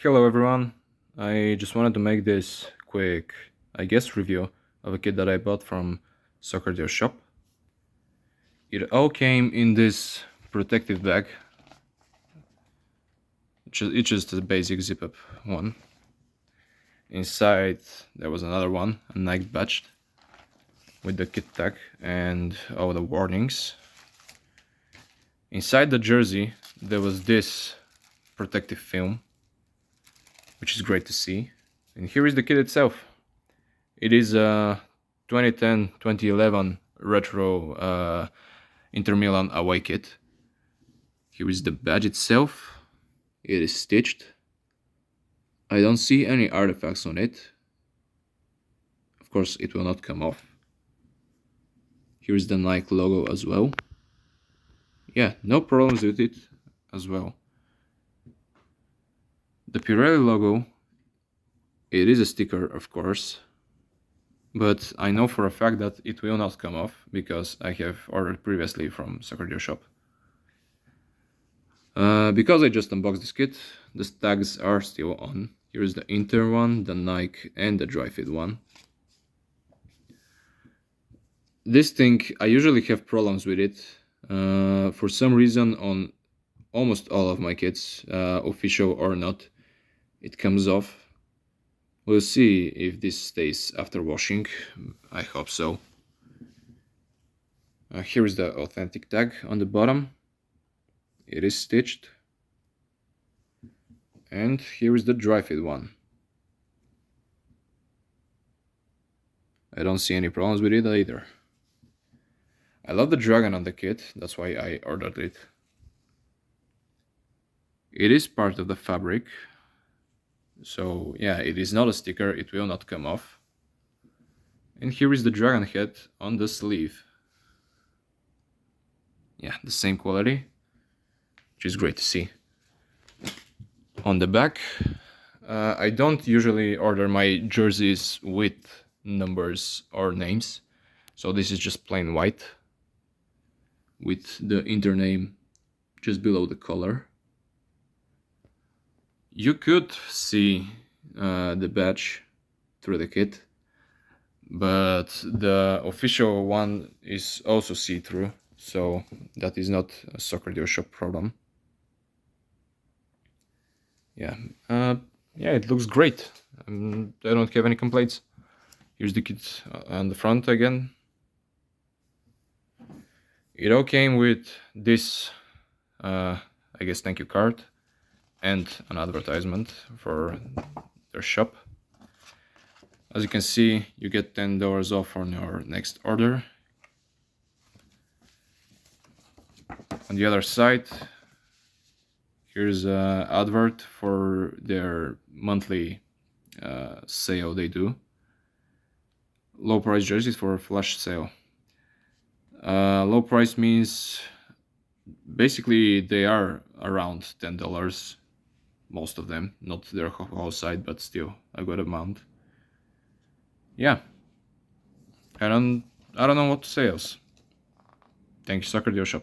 Hello everyone, I just wanted to make this quick, I guess, review of a kit that I bought from SoccerDealShop. It all came in this protective bag. It's just a basic zip-up one. Inside there was another one, a Nike badge with the kit tag and all the warnings. Inside the jersey there was this protective film, which is great to see. And here is the kit itself. It is a 2010-2011 retro Inter Milan away kit. Here is the badge itself. It is stitched. I don't see any artifacts on it. Of course, it will not come off. Here is the Nike logo as well. Yeah, no problems with it as well. The Pirelli logo, it is a sticker, of course, but I know for a fact that it will not come off because I have ordered previously from SoccerDealShop. Because I just unboxed this kit, the tags are still on. Here is the Inter one, the Nike and the dry fit one. This thing, I usually have problems with it. For some reason on almost all of my kits, official or not, it comes off. We'll see if this stays after washing. I hope so. Here is the authentic tag on the bottom. It is stitched. And here is the dry fit one. I don't see any problems with it either. I love the dragon on the kit, that's why I ordered it. It is part of the fabric. So yeah, it is not a sticker, it will not come off. And here is the dragon head on the sleeve. Yeah, the same quality, which is great to see. On the back, I don't usually order my jerseys with numbers or names. So this is just plain white with the Inter name just below the collar. You could see the badge through the kit, but the official one is also see-through, so that is not a SoccerDealShop problem. Yeah, it looks great. I don't have any complaints. Here's the kit on the front again. It all came with this, I guess, thank you card and an advertisement for their shop. As you can see, you get $10 off on your next order. On the other side, here's an advert for their monthly sale they do. Low price jerseys for a flash sale. Low price means basically they are around $10, most of them, not their whole site, but still a good amount. Yeah, I don't know what to say else. Thank you, SoccerDealShop.